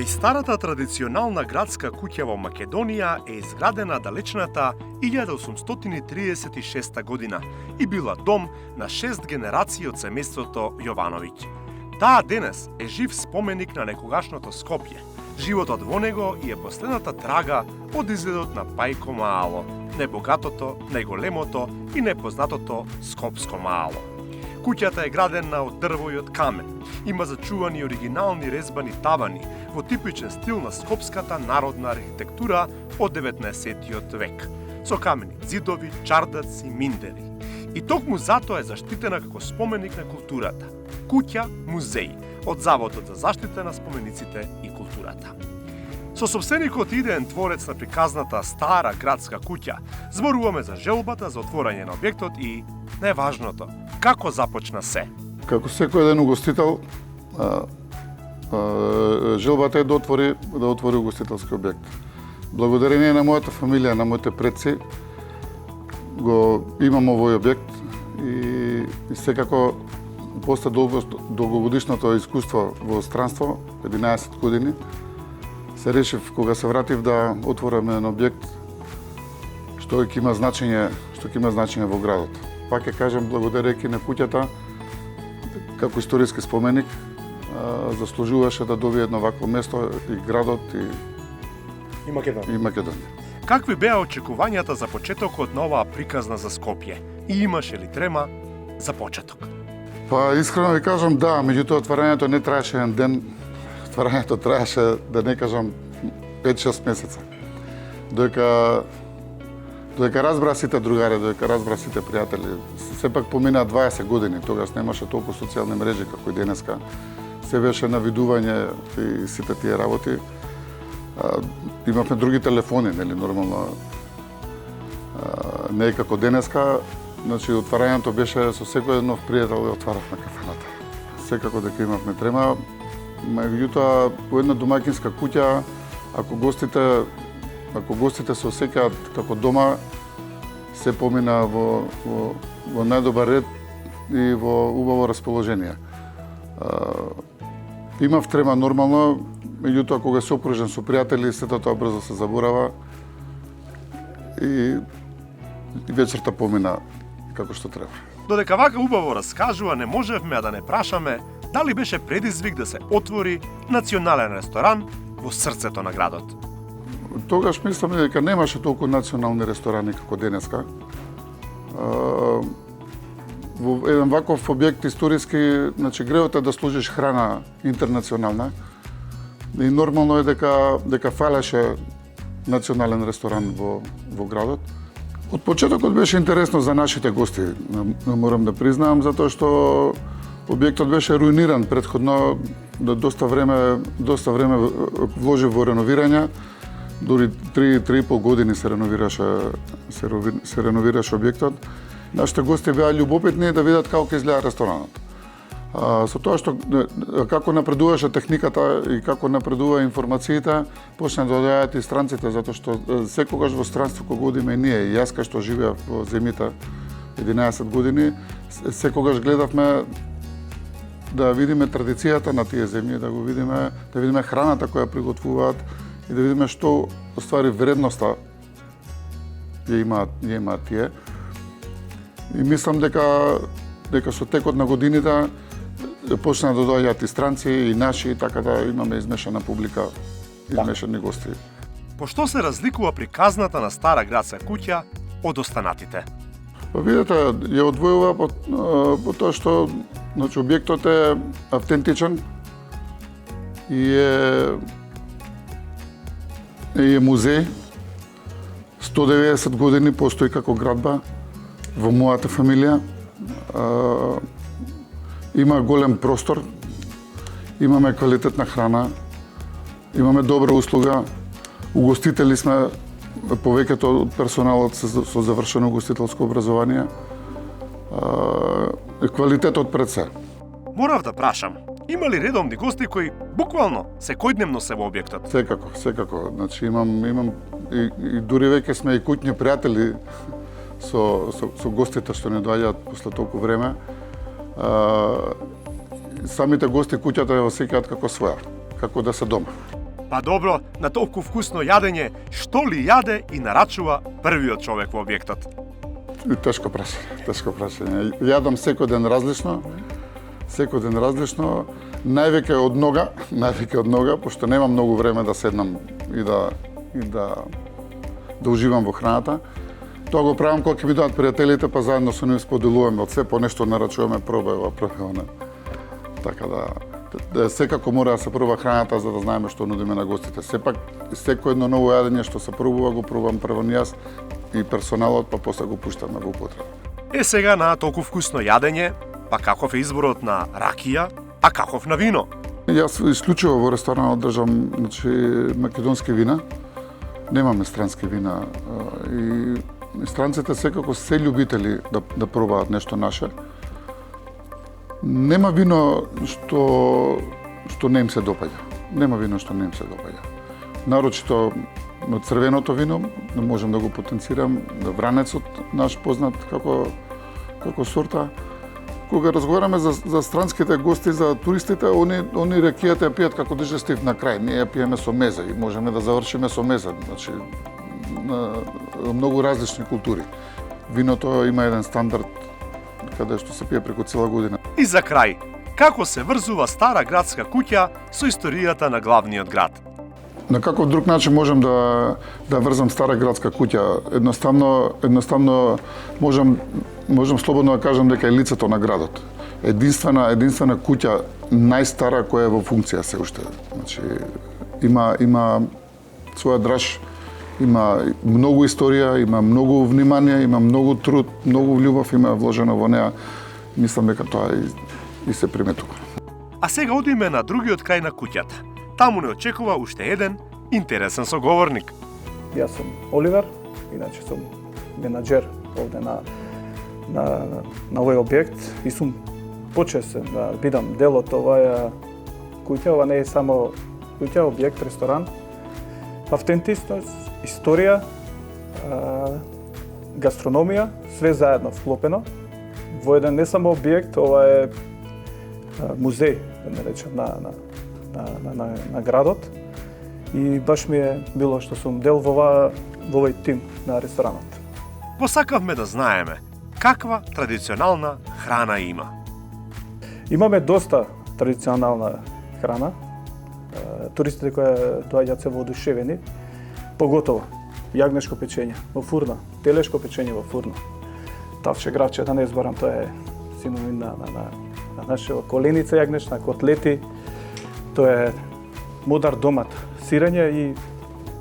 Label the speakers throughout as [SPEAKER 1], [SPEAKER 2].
[SPEAKER 1] Најстарата традиционална градска куќа во Македонија е изградена далечната 1836 година и била дом на 6 генерации од семејството Јовановиќ. Таа денес е жив споменик на некогашното Скопје. Животот во него е последната трага од изгледот на Пајко Маало, небогатото, најголемото и непознатото Скопско Маало. Куќата е градена од дрво и од камен. Има зачувани оригинални резбани тавани во типичен стил на скопската народна архитектура од 19. век, со камени ѕидови, чардаци, миндери. И токму затоа е заштитена како споменик на културата. Куќа музеј од Заводот за заштита на спомениците и културата. Со собственикот идеен творец на приказната стара градска куќа, зборуваме за желбата за отворање на објектот и, најважното, како започна се.
[SPEAKER 2] Како секој еден угостител, желбата е да отвори угостителски објект. Благодарение на мојата фамилија, на моите предци, го имам овој објект и секако после долгогодишното искуство во странство, 11 години, се решив кога се вратив да отворам еден објект што ќе има значење во градот. Пак ќе кажам, благодарејќи на куќата, како историски споменик, заслужуваше да добие едно вакво место и градот и Македонија.
[SPEAKER 1] Какви беа очекувањата за почетокот на оваа приказна за Скопје? И имаше ли трема за почеток?
[SPEAKER 2] Па, искрено ви кажам, да, меѓутоа отварањето не траеше еден ден, отварањето траеше, да не кажам, 5-6 месеца. Додека разбра сите другари, додека разбра сите пријатели, сепак поминаа 20 години, тогаш немаше толку социјални мрежи како и денеска. Се беше навидување и сите тие работи. Имавме други телефони, нели, нормално. Не е како денеска, значи отварањето беше со секој нов пријател да отваравме кафената. Секако дека имавме трема, меѓутоа во една домаќинска куќа, ако гостите се осеќаат како дома, се помина во најдобар ред и во убаво расположение. Имав трема нормално, меѓутоа кога се окружен со пријатели, сето тоа брзо се заборава и вечерта помина како што треба.
[SPEAKER 1] Додека вака убаво раскажува, не можевме да не прашаме дали беше предизвик да се отвори национален ресторан во срцето на градот.
[SPEAKER 2] Тогаш мислам дека немаше толку национални ресторани како денеска. Во еден ваков објект историски, значи греот е да служиш храна интернационална и нормално е дека фалеше национален ресторан во градот. Од почетокот беше интересно за нашите гости, морам да признаам, затоа што објектот беше руиниран претходно, доста време вложи во реновирање, дури 3,5 години се реновираше објектот. Нашите гости беа љубопитни да видат како ќе изгледа ресторанот. Со тоа што како напредуваше техниката и како напредува информациите, почна да доаѓаат и странците, затоа што секогаш во странство кога одиме и ние, и јас кај што живеав во земјите 11 години, секогаш гледавме да видиме традицијата на тие земји, да видиме храната која приготвуваат и да видиме што оствари вредноста ја имаат тие. И мислам дека со текот на годините почна да доаѓаат и странци и наши, така да имаме измешана публика, измешани гости.
[SPEAKER 1] По што се разликува приказната на стара градска куќа од останатите?
[SPEAKER 2] Па видете, ја одвојува по тоа што значи објектот е автентичен и е музеј. 190 години постои како градба во мојата фамилија. Има голем простор, имаме квалитетна храна, имаме добра услуга, угостители сме, повеќето од персоналот со завршено угостителско образование. Квалитетот пред се.
[SPEAKER 1] Морав да прашам, има ли редовни гости кои буквално секојдневно се во објектот?
[SPEAKER 2] Секако. Значи имам и дури веќе сме и куќни пријатели со гостите што не доаѓаат после толку време. Самите гости куќата ја осеќаат како своја, како да се дома.
[SPEAKER 1] Па добро, на толку вкусно јадење, што ли јаде и нарачува првиот човек во објектот?
[SPEAKER 2] Тешко прашање. Јадам секој ден различно. Највеќе од нога, пошто немам многу време да седнам и да уживам во храната. Тоа го правам кога ќе ми доаѓаат пријателите, па заедно со нив споделуваме од се по нешто нарачуваме, пробај ова. Така да секако мора да се пробува храната за да знаеме што нудиме на гостите. Сепак секој едно ново јадење што се пробува го пробувам прво јас и персоналот, па после го пуштаме во употреба.
[SPEAKER 1] Сега на толку вкусно јадење, па каков е изборот на ракија, а каков на вино?
[SPEAKER 2] Јас исклучиво во ресторанот држам македонски вина. Немаме странски вина и странците секако се љубители да пробаат нешто наше. Нема вино што не им се допаѓа. Нарочито црвеното вино, можам да го потенцирам, вранецот наш познат како сорта. Кога разговараме за странските гости, за туристите, они ракијата ја пијат како дижестив на крај. Ние ја пиеме со меза и можеме да завршиме со меза. Значи, на многу различни култури. Виното има еден стандард каде што се пие преку цела година.
[SPEAKER 1] И за крај, како се врзува стара градска куќа со историјата на главниот град?
[SPEAKER 2] На каков друг начин можам да врзам стара градска куќа? Едноставно можам слободно да кажам дека е лицето на градот. Единствена куќа, најстара која е во функција се уште. Значи, има своја драж, има многу историја, има многу внимание, има многу труд, многу љубов има вложено во неа. Мислам дека тоа и се приметува.
[SPEAKER 1] А сега одиме на другиот крај на куќата. Таму не очекува уште еден интересен соговорник.
[SPEAKER 3] Јас сум Оливер, иначе сум менаџер овде на овој објект и сум почестен да бидам дел од оваа куќа. Ова не е само куќа, објект, ресторан. Автентичност, историја, гастрономија, све заедно вклопено во еден не само објект, ова е музеј, да не речем, на градот. И баш ми е било што сум дел во овој тим на ресторанот.
[SPEAKER 1] Посакавме да знаеме каква традиционална храна има.
[SPEAKER 3] Имаме доста традиционална храна. Туристите кои доаѓаат се воодушевени, поготово јагнешко печење во фурна, телешко печење во фурна. Тавче гравче, да не зборам, тоа е синоним на нашава коленица јагнешна, котлети. Тоа е модар домат, сирење и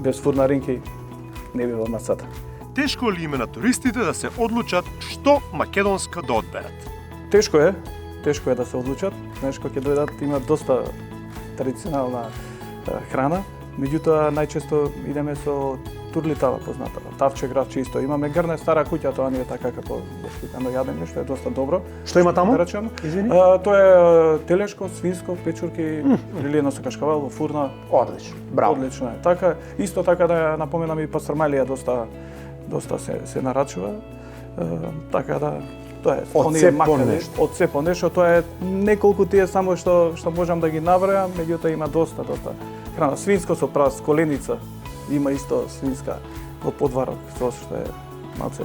[SPEAKER 3] без фурнаринки не би во масата.
[SPEAKER 1] Тешко ли име на туристите да се одлучат што македонска да одберат?
[SPEAKER 3] Тешко е да се одлучат. Знаеш, кога ќе дојдат, има доста традиционална храна, меѓутоа најчесто идеме со турлитава позната. Тавче гравче исто. Имаме грне стара куќа, тоа не е така како воспитано јадење, што е доста добро.
[SPEAKER 4] Што има таму?
[SPEAKER 3] Да речем.
[SPEAKER 4] Извини.
[SPEAKER 3] Тоа е телешко, свинско, печурки, грилено со кашкавал во фурна.
[SPEAKER 4] Одлично. Браво.
[SPEAKER 3] Одлично е. Така, исто така да напоменам и пастрмалија доста се нарачува. Така да тоа е.
[SPEAKER 4] Од се по нешто.
[SPEAKER 3] Од се по нешто, тоа е неколку тие само што можам да ги набројам, меѓутоа има доста храна. Свинско со прас, коленица, има исто свинска во подварок, со што е малце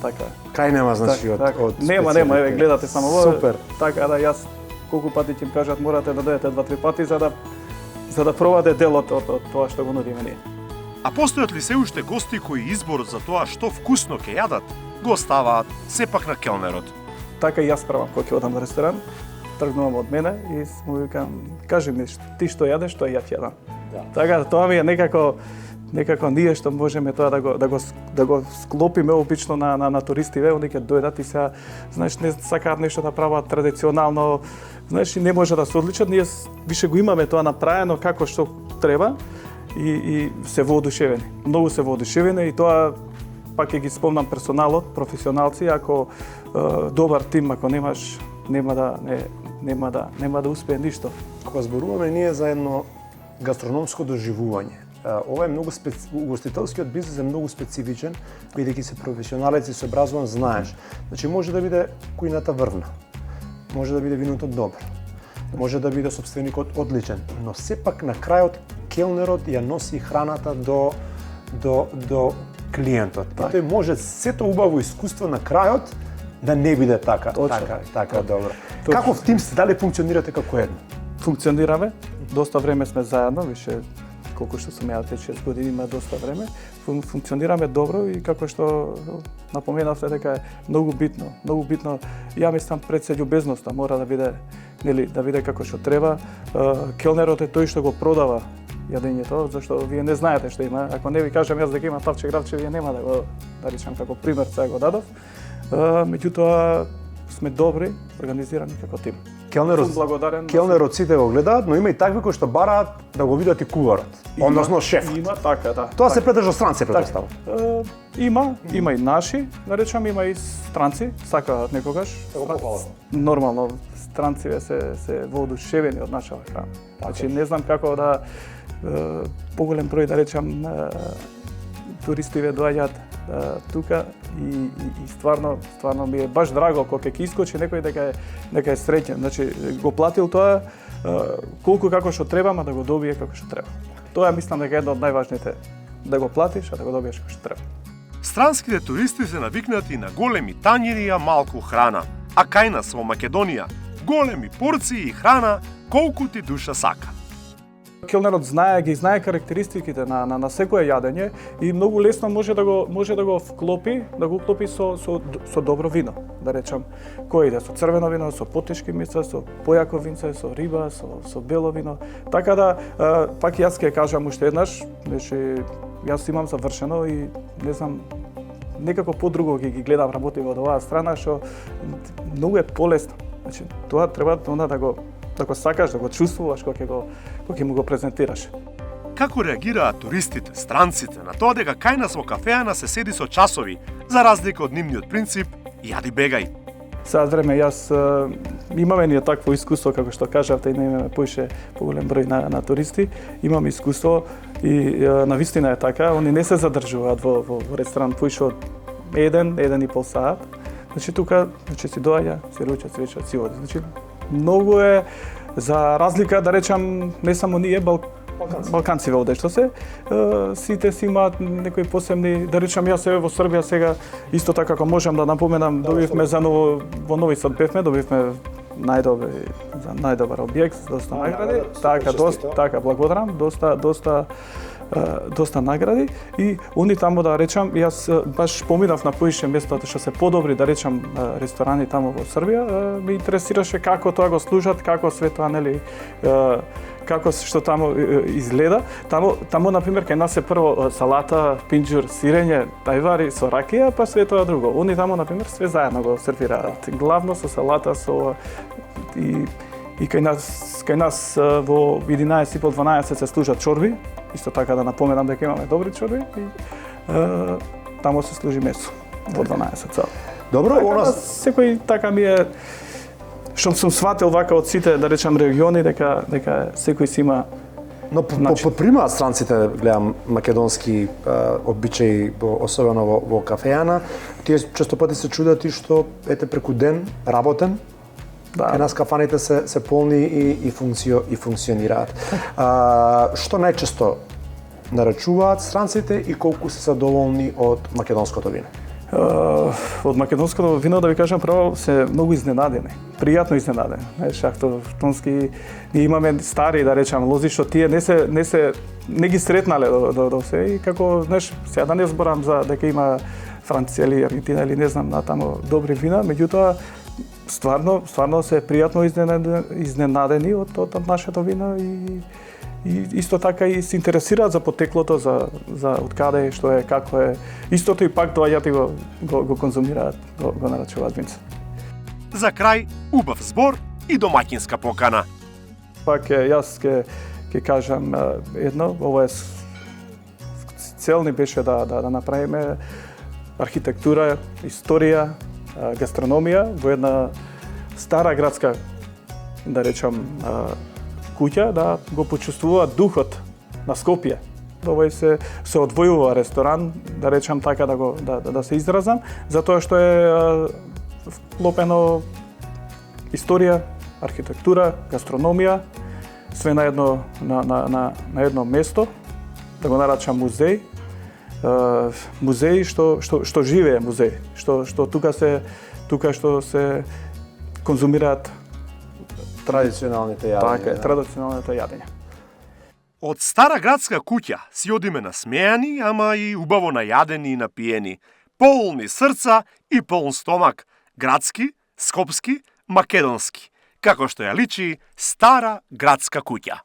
[SPEAKER 3] така.
[SPEAKER 4] Кај нема значи од
[SPEAKER 3] Нема, еве гледате само во.
[SPEAKER 4] Супер.
[SPEAKER 3] Така да јас колку пати ќе им кажат морате да дојдете 2-3 пати за да пробате дел од тоа што го нудиме ние.
[SPEAKER 1] А постојат ли се уште гости кои изборот за тоа што вкусно ќе јадат го оставаат сепак на келнерот?
[SPEAKER 3] Така и јас правам кога ќе одам на ресторан, тргнувам од мене и му викам, кажи ми ти што јадеш, тоа ја ќе јадам.
[SPEAKER 4] Да.
[SPEAKER 3] Така тоа ми е некако ние што можеме тоа да го склопиме обично на туристиве, они ќе дојдат и сега знаеш не сакаат нешто да прават традиционално, знаеш и не може да се одличат, ние више го имаме тоа направено како што треба и се воодушевени. Многу се воодушевени и тоа пак ќе ги спомнам персоналот, професионалци, ако добар тим ако немаш нема да успее ништо.
[SPEAKER 4] Кога зборуваме ние за едно гастрономско доживување, ова е многу угостителскиот бизнис е многу специфичен, бидејќи се професионалец и се образован, знаеш. Значи може да биде кујната врвна, може да биде виното добро, може да биде сопственикот одличен, но сепак на крајот келнерот ја носи храната до клиентот. И тој може сето убаво искуство на крајот да не биде така добро. Како в тим сте, дали функционирате како едно?
[SPEAKER 3] Функционираме, доста време сме заедно, више колку што сум ја 5-6 години, има доста време. Функционираме добро и како што напоменавте дека е многу битно. Ја мислам пред се љубезноста мора да биде, нели, да биде како што треба. Келнерот е тој што го продава јадењето, зашто вие не знаете што има. Ако не ви кажам јас дека има тавче гравче, вие нема да го, да речам како пример сега го дадов. Меѓутоа сме добри, организирани како тим.
[SPEAKER 4] Келнерот сите го гледаат, но има и такви кои што бараат да го видат и куварот, односно шефот.
[SPEAKER 3] Има така, да.
[SPEAKER 4] Тоа се предржа странци, претпоставам.
[SPEAKER 3] Има и наши, да речам, има и странци, сакаат некогаш. Нормално, странциве се воодушевени од нашава храна. Значи не знам како да поголем број, да речам, туристиве доаѓаат тука и стварно ми е баш драго кога ќе искочи некој дека е среќен. Значи го платил тоа колку како што треба, ма да го добие како што треба. Тоа мислам дека е едно од најважните, да го платиш, а да го добиеш како што треба.
[SPEAKER 1] Странските туристи се навикнати на големи тањери и малку храна, а кај нас во Македонија големи порции и храна колку ти душа сака.
[SPEAKER 3] Келнерот ги знае карактеристиките на секое јадење и многу лесно може да го вклопи со добро вино, да речам, кој иде со црвено вино, со потешки меса, со појако винце, со риба, со бело вино. Така да пак јас ќе кажам уште еднаш, значи јас имам завршено и не знам некако подруго ги гледам работи од оваа страна што многу е полесно. Значи тоа треба да го сакаш, да го чувствуваш кога ќе му го презентираш.
[SPEAKER 1] Како реагираат туристите, странците на тоа дека кај нас во кафеана се седи со часови, за разлика од нивниот принцип јади бегај?
[SPEAKER 3] Сега време јас имаме ние такво искуство, како што кажавте, и не имаме поголем број на туристи, имаме искуство и навистина е така, они не се задржуваат во ресторан поише од 1-1,5 саат. Значи тука си доаѓа, се ручат, се вечат, си оди. Значи многу е за разлика, да речам, не само ние, балканциве овде што се, сите си имаат некои посебни, да речам јас во Србија сега исто така како можам да напоменам, добивме во Нови Сад добивме најдобар објект, доста награди. Така, благодарам, доста награди и они таму, да речам, јас баш поминав на поише местото што се подобри, да речам, ресторани таму во Србија, ме интересираше како тоа го служат, како све тоа, нели, како што таму изгледа. Таму на пример кај нас е прво салата, пинџур, сирење, тајвари со ракија, па све тоа друго. Они таму на пример све заедно го сервираат. Главно со салата, и кај нас во 11:30-12 се служат чорби. Исто така да напоменам дека имаме добри чорби и таму се служи месо во 12 сат.
[SPEAKER 4] Добро,
[SPEAKER 3] секој така ми е што сум сватил вака од сите, да речам, региони дека секој си има.
[SPEAKER 4] Но попримаат странците, гледам, македонски обичаи, особено во кафејана. Тие често пати се чудат и што ете преку ден работен. Да. Кај нас кафаните се полни и функционираат. Што најчесто нарачуваат странците и колку се задоволни од македонското вино?
[SPEAKER 3] Од македонското вино, да ви кажам право, се многу изненадени. Пријатно изненадени. Знаеш, автохтонски, ние имаме стари, да речам, лози што тие не ги сретнале до се и како, знаеш, сега да не зборам за дека има Франција или Аргентина или не знам на таму добри вина, меѓутоа стварно се пријатно изненадени од нашето вино и исто така и се интересираат за потеклото, за од каде е, што е, како е. Истото и пак доаѓаат и го конзумираат, го нарачуваат винце.
[SPEAKER 1] За крај, убав збор и домаќинска покана.
[SPEAKER 3] Пак јас ќе кажам едно, ова е цел ни беше да направиме архитектура, историја, гастрономија во една стара градска, да речам, куќа, да го почувствуваат духот на Скопје. Овој се одвојува ресторан, да речам така, да се изразам, затоа што е вклопено историја, архитектура, гастрономија, све на едно место, да го наречам музеј. Музеј што живее музеј, што тука што се конзумираат
[SPEAKER 4] Традиционалните јадења.
[SPEAKER 3] така, традиционалните јадења.
[SPEAKER 1] Од Стара градска куќа си одиме насмејани, ама и убаво најадени и напиени, полни срца и полн стомак, градски, скопски, македонски, како што ја личи Стара градска куќа.